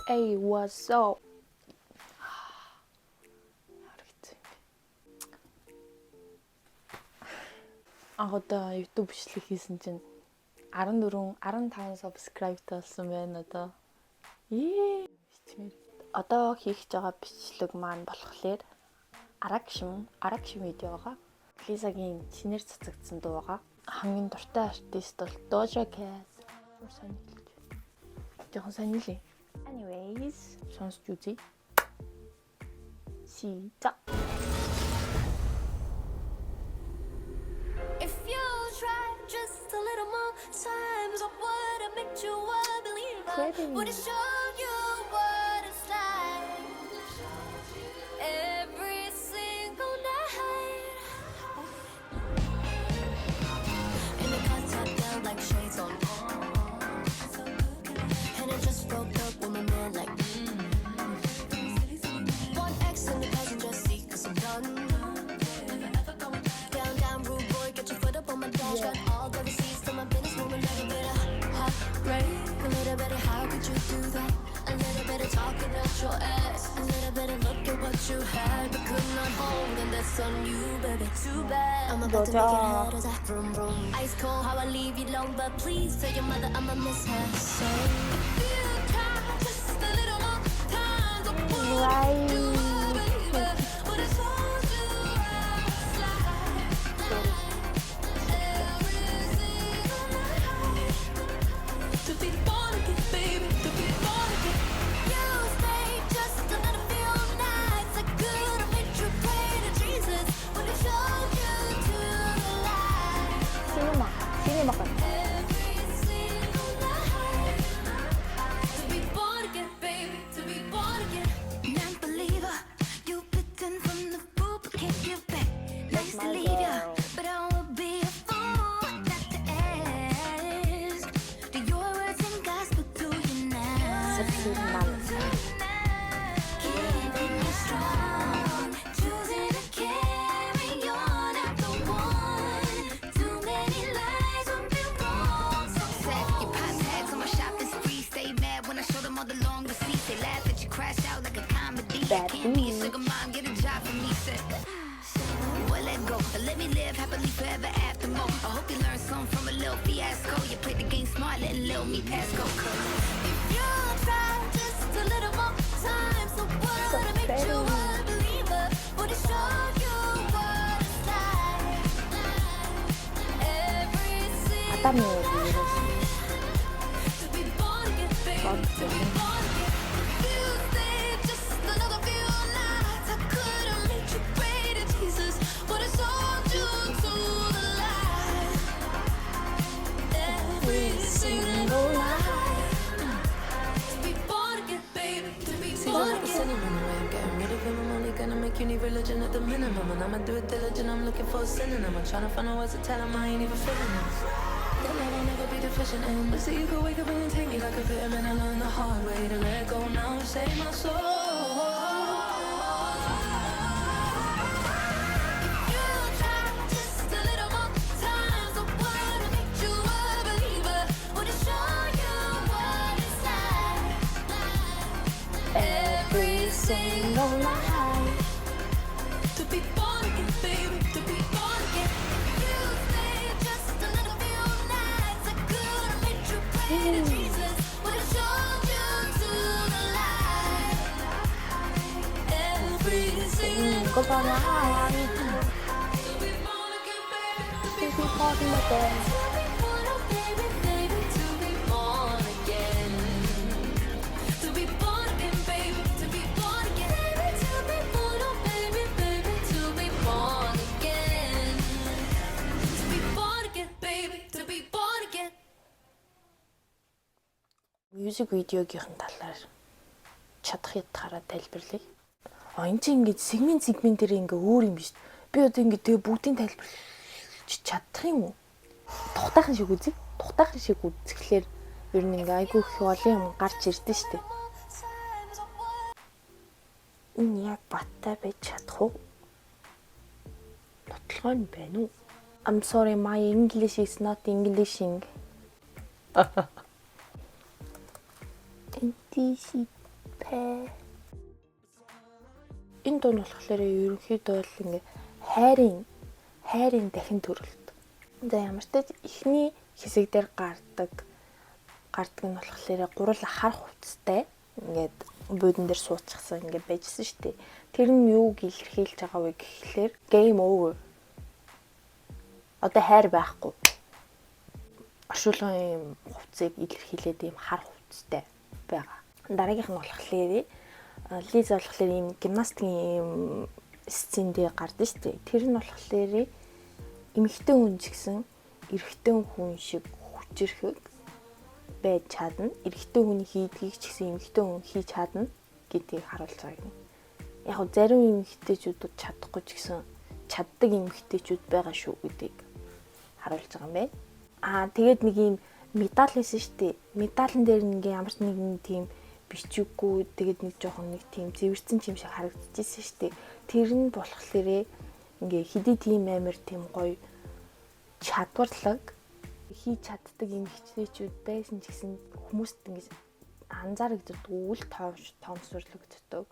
Hey, what's up? Одоо YouTube бичлэг хийсэн чинь 14 15 subscribe болсон байна одоо. Одоо хийх байгаа бичлэг маань болохоор арагшин видео байгаа. Лизагийн шинээр цацагдсан дуу байгаа. Хамгийн дуртай артист бол Doja Cat. Жохон сонирхолтой. Anyways, сонсч үзье. 시작. If you try just a little more times, I would have made you a believer. Would have shown you what it's like every single night. And the cuts up down like shades on. And I just broke up with my man like one X in the passenger seat 'cause I'm done. Down, rude boy, get your foot up on my dash. Got all the receipts to my business, moving like a bit of heartbreak. A little bit of how could you do that? A little bit of talking out your ass. A little bit of look at what you had, but could not hold, and that's on you, baby. Too bad. I'm about to make it hot as a vroom vroom. Ice cold, how I leave you alone, but please tell your mother I'ma miss her. So if you try just a little more time, the Right. to be born again, baby, to be born again. You stay just a little few nights. I could have made you pray to Jesus when He showed you to the light. 시네마 같아. Every single night. To be born again, baby, to be born again. Non-believer, you bitten from the fruit but can't give back. Nice to my leave ya, girl. but I won't be a fool not to ask. Do your words and gospel do you now? Sexy man. Keeping you strong, choosing to carry on after one. Too many lies won't be wrong. So set your pop tags on my shopping spree. Stay mad when I show them all the long receipts. They laugh at you, crash out like a comedy. I can't be a sugar mom, get a job for me. Said, well, let go. Let me live happily forever after more. I hope you learn something from a little fiasco. You played the game smart, letting little me pass go. If you try just a little more time, so what to make you a believer? Would it show you what it's like? Every 아담이 single 이랬어. to be born again, baby, to be born again. If you stay just another few nights, I could have made you pray to Jesus. Would have sold you to the light. Every single night. To be born again, baby, to be born again. Cinnamon away, I'm getting rid of him. I'm only gonna make you need religion at the minimum. And I'ma do it diligent, I'm looking for a synonym. I'm trying to find a words to tell him I ain't even feeling this. That love will never be deficient in. But see, you could wake up and take me like a vitamin. I learned the hard way to let go now and save my soul. You try just a little more time, so what to make you a believer? Would it show you what it's like? Every single night. To be born again, baby, to be born again. You stay just a little few nights. I could have made you pray to Jesus. Would have showed you to the light. Every single 이거 봐라. to be born again, baby, to be born again. Baby, baby, to be born again. To be born again, baby, to be born again. To be born, oh baby, baby, to be born again. To be born again, baby, to be born again. Мьюзик видеогийнхэн талаар чадах ятгаараа тайлбарлая. Энд чинь ингэж сегментээр ингээ өөр юм биш. Би одоо ингээ тэгээ бүгдийн тайлбарлаж чадах юм уу? Тухтайхан шиг үзье. Тухтайхан шиг үзэхлээр ер нь ингээ айгүй их олон юм гарч ирдэ штэ. Энэ яг баттай байж чадах уу? Нотлогоо нь байна уу? I'm sorry, my English is not Englishing. NTC Пэ. Энэ дуу нь болохоор ерөнхийдөө бол ингээ хайрын дахин төрөлт. За ямар ч тач эхний хэсэг дээр гардаг нь болохоор гурал хар хувцастай ингээд буудан дээр суучихсан ингээд байжсэн шүү дээ. Тэр нь юуг илэрхийлж байгаа вэ гэхлээр game over. Одоо хайр байхгүй. Оршуулгын юм хувцсыг илэрхийлээд ийм хар хувцастай байгаа. Дараагийнх нь болохоор Лиза болохоор ийм гимнастикийн ийм сцендээ гардаг шүү дээ. Тэр нь болохоор эмэгтэй хүн ч гэсэн эрэгтэй хүн шиг хүчрэхэг байж чадна. Эрэгтэй хүний хийдгийг ч гэсэн эмэгтэй хүн хийж чадна гэдгийг харуулж байгаа юм. Яг нь зарим эмэгтэйчүүд чадахгүй ч гэсэн чаддаг эмэгтэйчүүд байгаа шүү гэдгийг харуулж байгаа юм байна. Тэгээд нэг юм медаль хийсэн шүү дээ. Медален дээр нэг ямар ч нэгэн тийм бичиггүй тэгээд нэг жоохон нэг тийм зэвэрсэн юм шиг харагдчихсэн шүү дээ. Тэр нь болохоор ингээ хэдий тийм амар тийм гоё чадварлаг хийж чаддаг эмэгтэйчүүд байсан ч гэсэн хүмүүст ингэж анзаарэгддэг үл тоомсорлогддог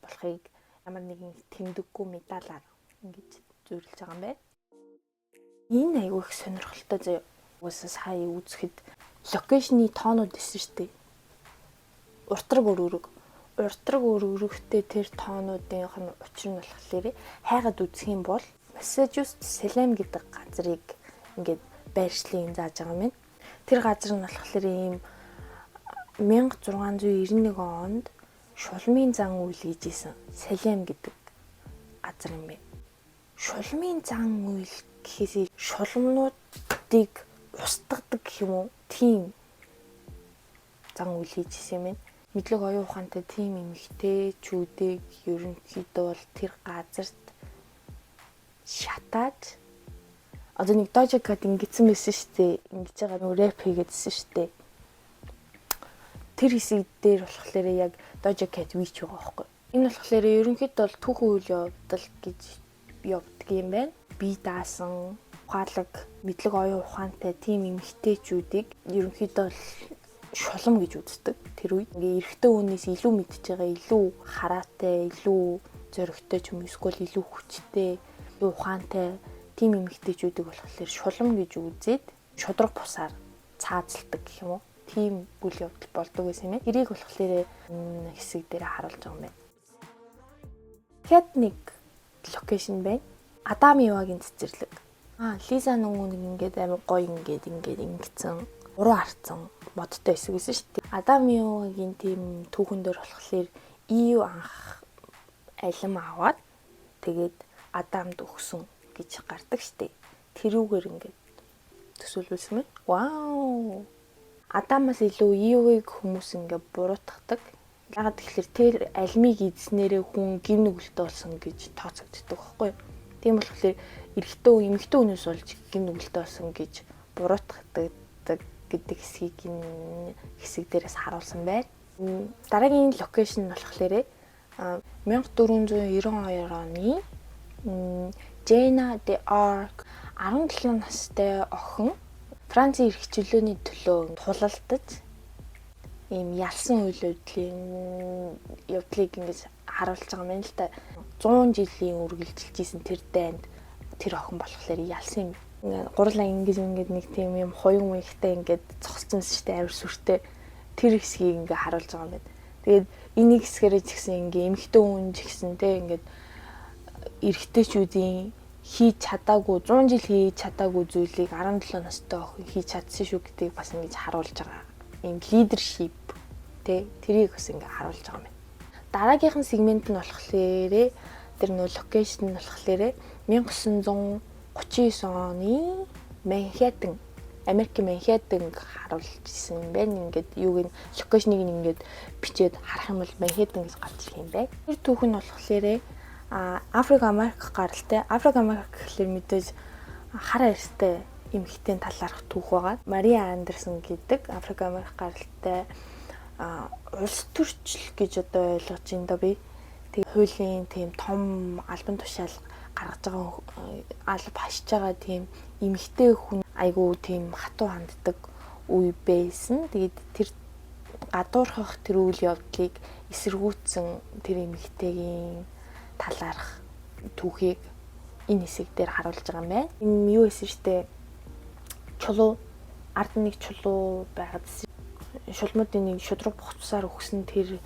болохыг ямар нэгэн тэмдэггүй медалаар ингэж зүйрлж байгаа юм байна. Энэ аягүй их сонирхолтой зөө. Уусаа сая үзэхэд локейшны тоонууд исэн шүү дээ. Уртраг өргөрөхтэй тэр тоонуудынх нь учир нь болохоор хайгаад үзэх юм бол Massachusetts Salem гэдэг газрыг ингээд байршлын зааж байгаа юм байна. Тэр газар нь болохоор ийм 1691 онд шулмын зан үйл хийжсэн Salem гэдэг газар юм байна. Шулмын зан үйл гэхээс шулмнуудыг устгадаг гэх юм уу? Тийм зан үйл хийжсэн юм байна. Мэдлэг оюун ухаантай тийм эмэгтэйчүүдийг ерөнхийдөө бол тэр газарт шатааж одоо нэг Doja Cat ингэсэн байсан шүү дээ. Ингэж байгаа нэг рэп хийгээдсэн шүү дээ. Тэр хэсэг дээр болохоор яг Doja Cat вич байгаа байхгүй. Энэ болохоор ерөнхийдөө бол түүхэн үйл явдал гэж явдаг юм байна. Бие даасан, ухаалаг, мэдлэг оюун ухаантай тийм эмэгтэйчүүдийг ерөнхийдөө шулам гэж үздэг. Тэр үед ингээ эрэгтэй хүнээс илүү мэдж байгаа, илүү хараатай, илүү зоригтой ч юм эсвэл илүү хүчтэй, илүү ухаантай тийм эмэгтэйчүүдийг болохоор шулам гэж үзээд шудраг бусаар цаазалдаг гэх юм уу? Тийм үйл явдал болдог гэсэн юм. Тэрийг болохоор хэсэг дээр харуулж байгаа юм байна. Хэд нэг локейшн байна. Адам Евагийн цэцэрлэг. Лиза нөгөө нэг ингээд амар гоё ингээд ингэсэн уруу харцсан модтой хэсэг байсан шүү дээ. Адам Евагийн тийм түүхэн дээр болохоор Ив анх алим аваад тэгээд Адамд өгсөн гэж гардаг шүү дээ. Тэрүүгээр ингээд төсөөлүүлсэн мэн. Вау! Адамаас илүү Ивыг хүмүүс ингээд буруутгадаг. Ягаад тэгэхээр тэр алимыг эзнэрээ хүн гин нүгэлтэй болсон гэж тооцогддог байхгүй юу? Тийм болохоор эрэгтэй эмэгтэй хүнээс болж гин нүгэлтэй болсон гэж буруутгадаг гэдэг хэсгийг энэ хэсэг дээрээс харуулсан байна. Дараагийн локейшн нь болохоор 1492 оны Jane d'Arc 17 настай охин Францын эрх чөлөөний төлөө тулалдаж ийм ялсан үйл явдлыг ингэж харуулж байгаа юм л да. 100 жилийн үргэлжилж исэн тэр дайнд тэр охин болохоор ялсан юм. Ингээд гурлаа ингэж нэг тийм юм хоёрын үеигтэй ингээд цогцсон шүү дээ, авир сүртэй. Тэр хэсгийг ингээд харуулж байгаа юм байна. Тэгээд энийг хэсгэрээ ч гэсэн ингээд эмэгтэй хүн ч гэсэн те ингээд эрэгтэйчүүдийн хийж чадаагүй 100 жил хийж чадаагүй зүйлийг 17 настай охин хийж чадсан шүү гэдгийг бас ингэж харуулж байгаа. Ийм лидершип те тэрийг бас ингэ харуулж байгаа юм байна. Дараагийнх нь сегмент нь болохоор тэр нөө локейшн нь болохоор 1939 оны Манхэттен, Америкийн Манхэттенг харуулж ирсэн юм байна. Ингээд юуг нь локейшнийг ингээд бичээд харах юм бол Манхэттен гэж гарч ирэх юм байна. Тэр түүх нь болохоор Африк Америк гаралтай. Африк Америк гэхэлэр мэдээж хар арьстай эмэгтэй талаарх түүх байгаа. Мария Андерсон гэдэг Африк Америк гаралтай улс төрчл гэж одоо ойлгож байна да би. Тэгээ хуулийн тийм том албан тушаал гаргаж байгаа алба хашиж байгаа тийм эмэгтэй хүн айгуу тийм хатуу ханддаг үе байсан. Тэгээд тэр гадуурхах тэр үйл явдлыг эсэргүүцсэн тэр эмэгтэйгийн талаарх түүхийг энэ хэсэг дээр харуулж байгаа юм байна. Юм юу гэсэн штэ чулуу ард нэг чулуу байгаад шулмуудын нэг шудраг буцсаар өгсөн тэр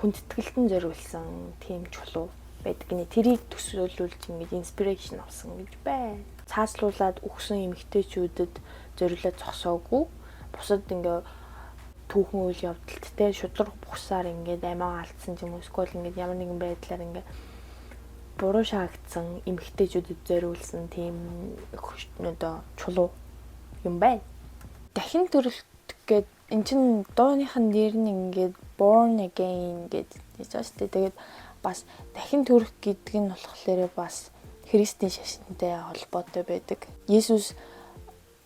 хүндэтгэлтэн зориулсан тийм чулуу байдаг гинэ. Тэрийг төсөөлүүлж ингэж инспирэшн авсан гэж байна. Цааслуулаад өгсөн эмэгтэйчүүдэд зориулаад зогсоогүй. Бусад ингээ түүхэн үйл явдалт те шудраг буцсаар ингээд амиа алдсан ч юм уу эсвэл ингээд ямар нэгэн байдлаар ингээд буруу шаагдсан эмэгтэйчүүдэд зориулсан тийм одоо чулуу юм байна. Дахин төрөлт гээд эн чин дууныхын нэр нь ингээд Born Again гэдэг юм шүү дээ. Тэгээд бас дахин төрөх гэдэг нь болохоор бас Христийн шашинтай холбоотой байдаг. Есүс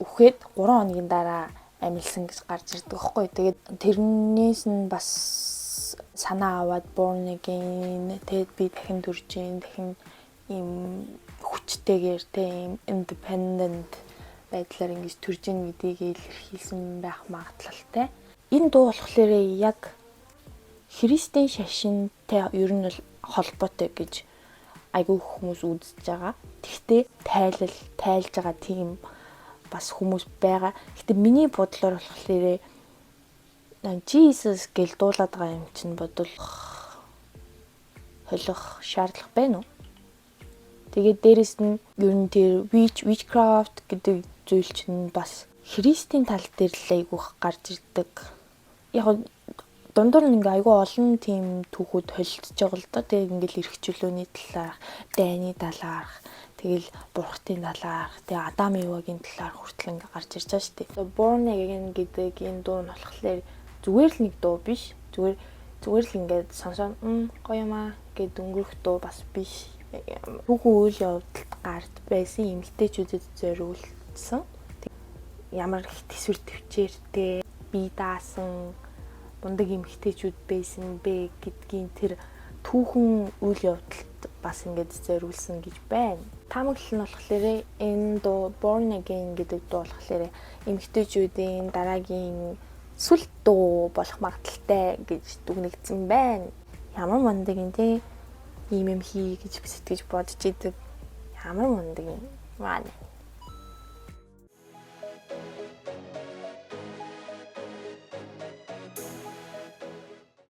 үхээд 3 хоногийн дараа амилсан гэж гарч ирдэг байхгүй. Тэгээд тэрнээс нь бас санаа аваад Born Again тэгээд би дахин төрж гин дахин ийм хүчтэйгээр тэ ийм independent байдлаар ингэж төрж гин гэдгийг илэрхийлсэн байх магадлалтай. Энэ дуу болохоор яг Христийн шашинтай ер нь бол холбоотой гэж айгүй хүмүүс үзэж байгаа. Тэгтээ тайлж байгаа тийм бас хүмүүс байгаа. Гэтэ миний бодлоор болохоор Jesus гэл дуулаад байгаа юм чинь бодвол холих шаардлага байна уу? Тэгээд дээрэс нь ер нь тэр witchcraft гэдэг зүйл чинь бас Христийн тал дээр л айгүйх гарч ирдэг. Яг дундуур нь ингээ айгүй олон тийм түүхүүд холилдож байгаа л да. Тэгээд ингээл эрх чөлөөний талаарх, дайны талаарх, тэгэл бурхтын талаарх, тэгээ Адам Евагийн талаарх хүртэл ингээ гарч ирж байгаа шүү дээ. Born Again гэдэг энэ дуу нь болохоор зүгээр л нэг дуу биш. Зүгээр л ингээд сонсоод гоё юм аа гэд өнгөрөх дуу бас биш. Түүхэн үйл явдалд гард байсан эмэгтэйчүүдэд зориулсан. Ямар их төсвөр төвчээртэй бие даасан мундаг эмэгтэйчүүд байсан бэ гэдгийн тэр түүхэн үйл явдалд бас ингээд зориулсан гэж байна. Таамаглал нь болохоор энэ дуу Born Again гэдэг дуу болохоор эмэгтэйчүүдийн дараагийн сүлт дуу болох магадaltaй гэж дүгнэгдсэн байна. Ямар мундаг юм те ийм юм хий гэж сэтгэж бодож идэг. Ямар мундаг юм маань.